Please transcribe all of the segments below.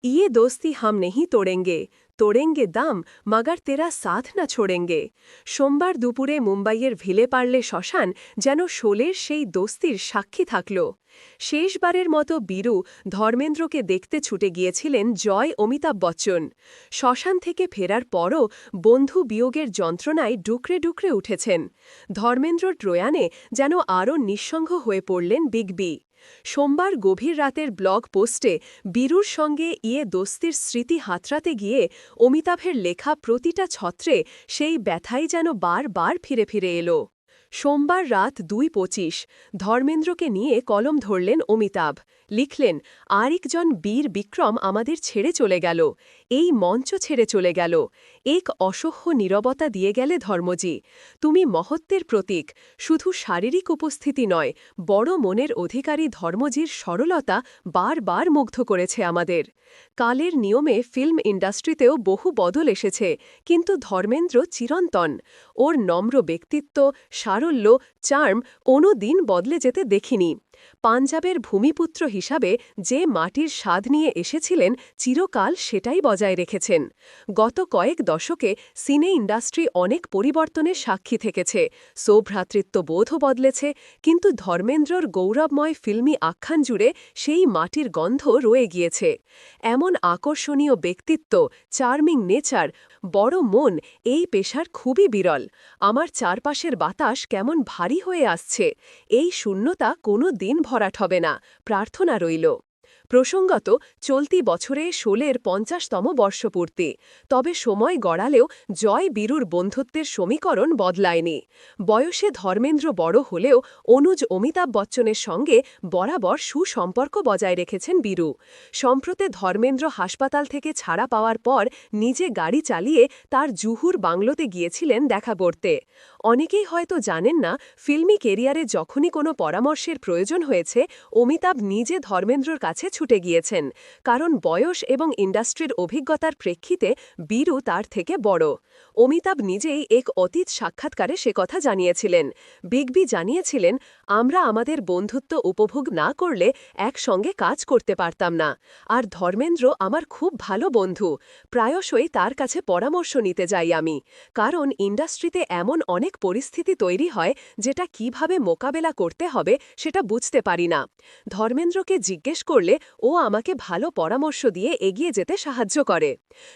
ये दोस्ती हम नहीं तोड़ेंगे तोड़ेंगे দাম मगर तेरा साथ না छोड़ेंगे। সোমবার দুপুরে মুম্বাইয়ের ভিলে পারলে শ্মশান যেন শোলের সেই দোস্তির সাক্ষী থাকল। শেষবারের মতো বীরু ধর্মেন্দ্রকে দেখতে ছুটে গিয়েছিলেন জয় অমিতাভ বচ্চন। শ্মশান থেকে ফেরার পরও বন্ধু বিয়োগের যন্ত্রণায় ডুকরে ডুকরে উঠেছেন। ধর্মেন্দ্রর প্রয়াণে যেন আরও নিঃসঙ্গ হয়ে পড়লেন বিগ বি। সোমবার গভীর রাতের ব্লগ পোস্টে বীরুর সঙ্গে দোস্তির স্মৃতি হাতড়াতে গিয়ে অমিতাভের লেখা প্রতিটা ছত্রে সেই ব্যথাই যেন বার ফিরে ফিরে এলো। সোমবার রাত 2:25 ধর্মেন্দ্রকে নিয়ে কলম ধরলেন অমিতাভ। লিখলেন, আরেকজন বীর বিক্রম আমাদের ছেড়ে চলে গেল, এই মঞ্চ ছেড়ে চলে গেল। এক অসহ্য নীরবতা দিয়ে গেলে ধর্মজি। তুমি মহত্বের প্রতীক, শুধু শারীরিক উপস্থিতি নয়, বড় মনের অধিকারী ধর্মজির সরলতা বার মুগ্ধ করেছে আমাদের। কালের নিয়মে ফিল্ম ইন্ডাস্ট্রিতেও বহু বদল এসেছে, কিন্তু ধর্মেন্দ্র চিরন্তন। ওর নম্র ব্যক্তিত্ব, সারল্য, চার্ম কোনোদিন বদলে যেতে দেখিনি। পাঞ্জাবের ভূমিপুত্র হিসাবে যে মাটির স্বাদ নিয়ে এসেছিলেন চিরকাল সেটাই বজায় রেখেছেন। গত কয়েক দশকে সিনে ইন্ডাস্ট্রি অনেক পরিবর্তনের সাক্ষী থেকেছে, সৌভ্রাতৃত্ববোধও বদলেছে, কিন্তু ধর্মেন্দ্রর গৌরবময় ফিল্মি আখ্যান জুড়ে সেই মাটির গন্ধ রয়ে গিয়েছে। এমন আকর্ষণীয় ব্যক্তিত্ব, চার্মিং নেচার, বড় মন এই পেশার খুবই বিরল। আমার চারপাশের বাতাস কেমন ভারী হয়ে আসছে, এই শূন্যতা কোনো দিন ভরাট হবে না, প্রার্থনা রইল। প্রসঙ্গত, চলতি বছরে শোলের 50তম বর্ষপূর্তি। তবে সময় গড়ালেও জয় বীরুর বন্ধুত্বের সমীকরণ বদলায়নি। বয়সে ধর্মেন্দ্র বড় হলেও অনুজ অমিতাভ বচ্চনের সঙ্গে বরাবর সুসম্পর্ক বজায় রেখেছেন বীরু। সম্প্রতি ধর্মেন্দ্র হাসপাতাল থেকে ছাড়া পাওয়ার পর নিজে গাড়ি চালিয়ে তার জুহুর বাংলোতে গিয়েছিলেন দেখা করতে। অনেকেই হয়তো জানেন না, ফিল্মি কেরিয়ারে যখনই কোনো পরামর্শের প্রয়োজন হয়েছে অমিতাভ নিজে ধর্মেন্দ্রর কাছে ছুটে গিয়েছেন, কারণ বয়স এবং ইন্ডাস্ট্রির অভিজ্ঞতার প্রেক্ষিতে বীরু তার থেকে বড়। অমিতাভ নিজেই এক অতীত সাক্ষাৎকারে সে কথা জানিয়েছিলেন। বিগ বি জানিয়েছিলেন, আমরা আমাদের বন্ধুত্ব উপভোগ না করলে একসঙ্গে কাজ করতে পারতাম না। আর ধর্মেন্দ্র আমার খুব ভালো বন্ধু, প্রায়শই তার কাছে পরামর্শ নিতে যাই আমি, কারণ ইন্ডাস্ট্রিতে এমন অনেক পরিস্থিতি তৈরি হয় যেটা কিভাবে মোকাবেলা করতে হবে সেটা বুঝতে পারি না। ধর্মেন্দ্রকে জিজ্ঞেস করলে ও আমাকে ভালো পরামর্শ দিয়ে এগিয়ে যেতে সাহায্য করে।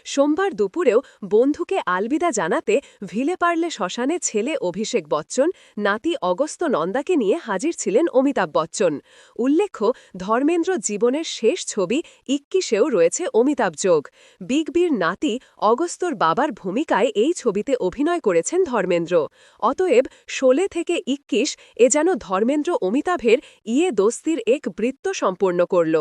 সোমবার দুপুরেও বন্ধুকে আলবিদা জানাতে ভিলে পারলে শ্মশানে ছেলে অভিষেক বচ্চন, নাতি অগস্ত্য নন্দাকে নিয়ে হাজির ছিলেন অমিতাভ বচ্চন। উল্লেখ্য, ধর্মেন্দ্র জীবনের শেষ ছবি 21-এও রয়েছে অমিতাভ যোগ। বিগ বির নাতি অগস্ত্যর বাবার ভূমিকায় এই ছবিতে অভিনয় করেছেন ধর্মেন্দ্র। অতএব 16 থেকে 21 এ যেন ধর্মেন্দ্র অমিতাভের দোস্তির এক বৃত্ত সম্পূর্ণ করল।